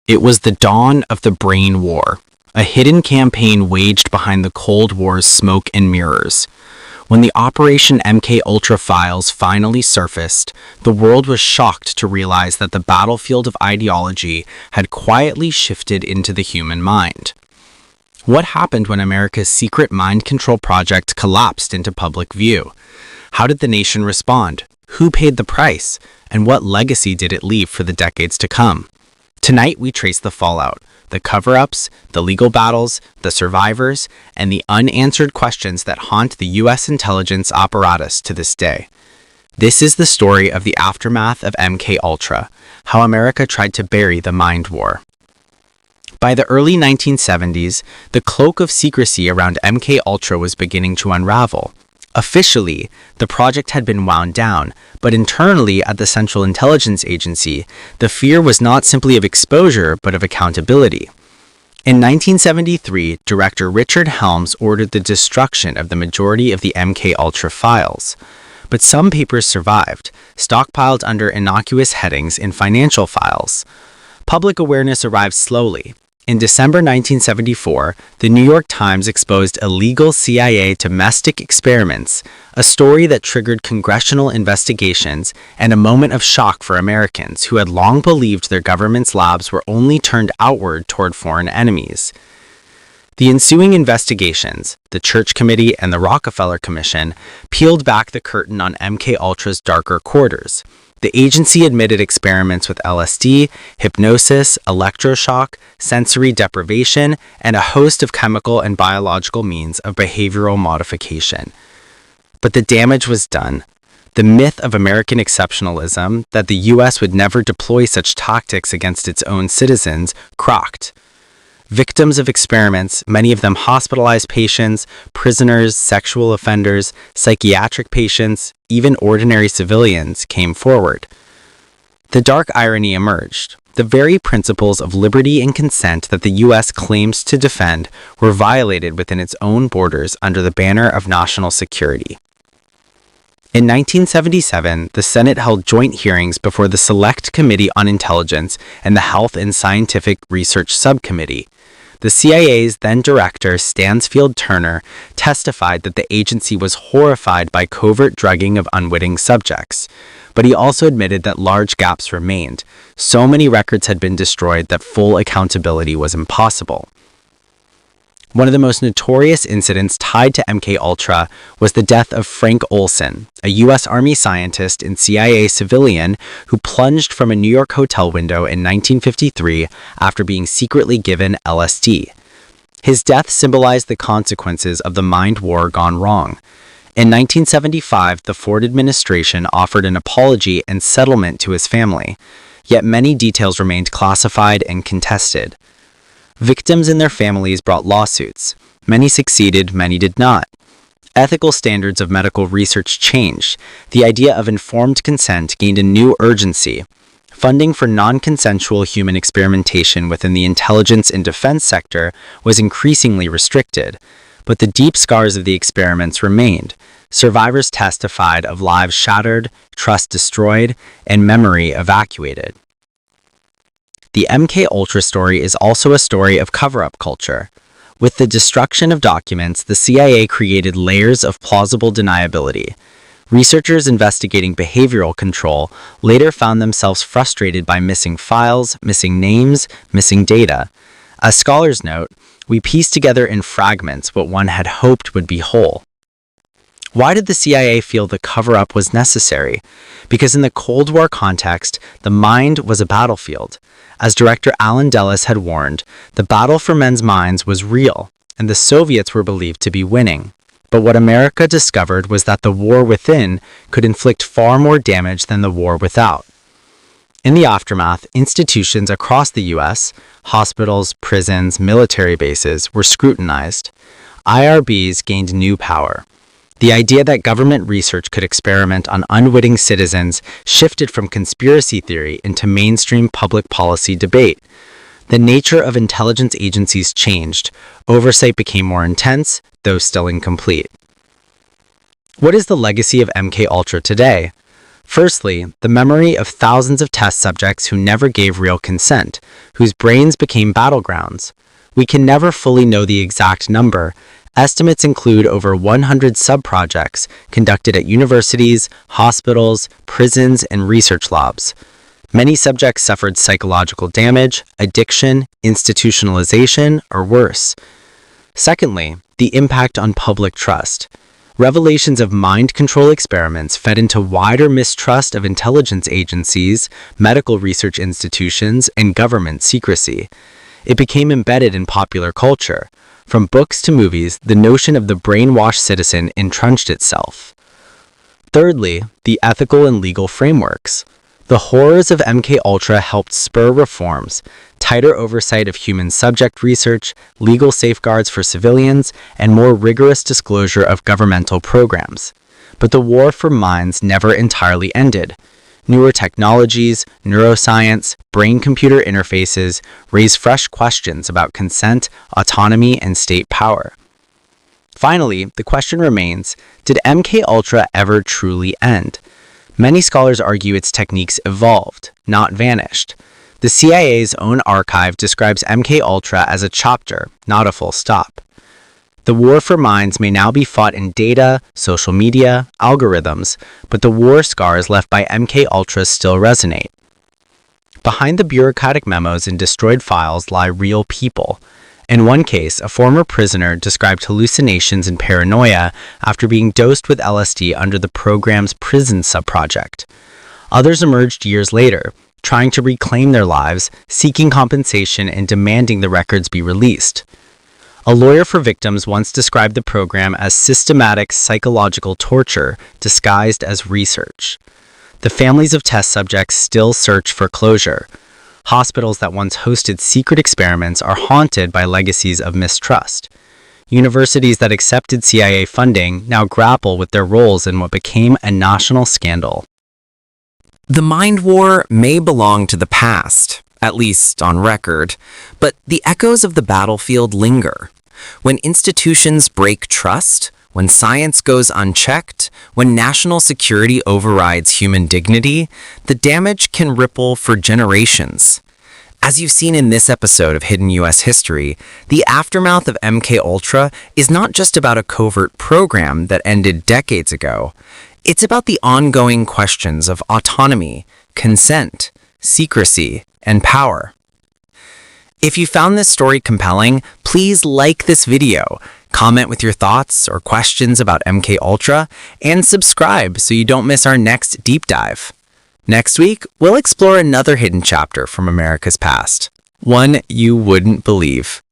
It was the dawn of the Brain War, a hidden campaign waged behind the Cold War's smoke and mirrors. When the Operation MKUltra files finally surfaced, the world was shocked to realize that the battlefield of ideology had quietly shifted into the human mind. What happened when America's secret mind control project collapsed into public view? How did the nation respond? Who paid the price? And what legacy did it leave for the decades to come? Tonight, we trace the fallout, the cover-ups, the legal battles, the survivors, and the unanswered questions that haunt the U.S. intelligence apparatus to this day. This is the story of the aftermath of MKUltra, how America tried to bury the mind war. By the early 1970s, the cloak of secrecy around MKUltra was beginning to unravel. Officially, the project had been wound down, but internally at the Central Intelligence Agency, the fear was not simply of exposure, but of accountability. In 1973, Director Richard Helms ordered the destruction of the majority of the MKUltra files. But some papers survived, stockpiled under innocuous headings in financial files. Public awareness arrived slowly. In December 1974, the New York Times exposed illegal CIA domestic experiments, a story that triggered congressional investigations and a moment of shock for Americans who had long believed their government's labs were only turned outward toward foreign enemies. The ensuing investigations, the Church Committee and the Rockefeller Commission, peeled back the curtain on MKUltra's darker quarters. The agency admitted experiments with LSD, hypnosis, electroshock, sensory deprivation, and a host of chemical and biological means of behavioral modification. But the damage was done. The myth of American exceptionalism, that the U.S. would never deploy such tactics against its own citizens, crocked. Victims of experiments, many of them hospitalized patients, prisoners, sexual offenders, psychiatric patients, even ordinary civilians, came forward. The dark irony emerged. The very principles of liberty and consent that the U.S. claims to defend were violated within its own borders under the banner of national security. In 1977, the Senate held joint hearings before the Select Committee on Intelligence and the Health and Scientific Research Subcommittee. The CIA's then director, Stansfield Turner, testified that the agency was horrified by covert drugging of unwitting subjects. But he also admitted that large gaps remained. So many records had been destroyed that full accountability was impossible. One of the most notorious incidents tied to MKUltra was the death of Frank Olson, a U.S. Army scientist and CIA civilian who plunged from a New York hotel window in 1953 after being secretly given LSD. His death symbolized the consequences of the mind war gone wrong. In 1975, the Ford administration offered an apology and settlement to his family, yet many details remained classified and contested. Victims and their families brought lawsuits. Many succeeded, many did not. Ethical standards of medical research changed. The idea of informed consent gained a new urgency. Funding for non-consensual human experimentation within the intelligence and defense sector was increasingly restricted. But the deep scars of the experiments remained. Survivors testified of lives shattered, trust destroyed, and memory evacuated. The MKUltra story is also a story of cover-up culture. With the destruction of documents, the CIA created layers of plausible deniability. Researchers investigating behavioral control later found themselves frustrated by missing files, missing names, missing data. As scholars note, we piece together in fragments what one had hoped would be whole. Why did the CIA feel the cover-up was necessary? Because in the Cold War context, the mind was a battlefield. As Director Alan Dulles had warned, the battle for men's minds was real, and the Soviets were believed to be winning. But what America discovered was that the war within could inflict far more damage than the war without. In the aftermath, institutions across the U.S., hospitals, prisons, military bases, were scrutinized. IRBs gained new power. The idea that government research could experiment on unwitting citizens shifted from conspiracy theory into mainstream public policy debate. The nature of intelligence agencies changed. Oversight became more intense, though still incomplete. What is the legacy of MKUltra today? Firstly, the memory of thousands of test subjects who never gave real consent, whose brains became battlegrounds. We can never fully know the exact number. Estimates include over 100 sub-projects conducted at universities, hospitals, prisons, and research labs. Many subjects suffered psychological damage, addiction, institutionalization, or worse. Secondly, the impact on public trust. Revelations of mind control experiments fed into wider mistrust of intelligence agencies, medical research institutions, and government secrecy. It became embedded in popular culture. From books to movies, the notion of the brainwashed citizen entrenched itself. Thirdly, the ethical and legal frameworks. The horrors of MKUltra helped spur reforms, tighter oversight of human subject research, legal safeguards for civilians, and more rigorous disclosure of governmental programs. But the war for minds never entirely ended. Newer technologies, neuroscience, brain-computer interfaces raise fresh questions about consent, autonomy, and state power. Finally, the question remains, did MKUltra ever truly end? Many scholars argue its techniques evolved, not vanished. The CIA's own archive describes MKUltra as a chapter, not a full stop. The war for minds may now be fought in data, social media, algorithms, but the war scars left by MKUltra still resonate. Behind the bureaucratic memos and destroyed files lie real people. In one case, a former prisoner described hallucinations and paranoia after being dosed with LSD under the program's prison subproject. Others emerged years later, trying to reclaim their lives, seeking compensation, and demanding the records be released. A lawyer for victims once described the program as systematic psychological torture disguised as research. The families of test subjects still search for closure. Hospitals that once hosted secret experiments are haunted by legacies of mistrust. Universities that accepted CIA funding now grapple with their roles in what became a national scandal. The mind war may belong to the past, at least on record, but the echoes of the battlefield linger. When institutions break trust, when science goes unchecked, when national security overrides human dignity, the damage can ripple for generations. As you've seen in this episode of Hidden U.S. History, the aftermath of MKUltra is not just about a covert program that ended decades ago. It's about the ongoing questions of autonomy, consent, secrecy, and power. If you found this story compelling, please like this video, comment with your thoughts or questions about MKUltra, and subscribe so you don't miss our next deep dive. Next week, we'll explore another hidden chapter from America's past, one you wouldn't believe.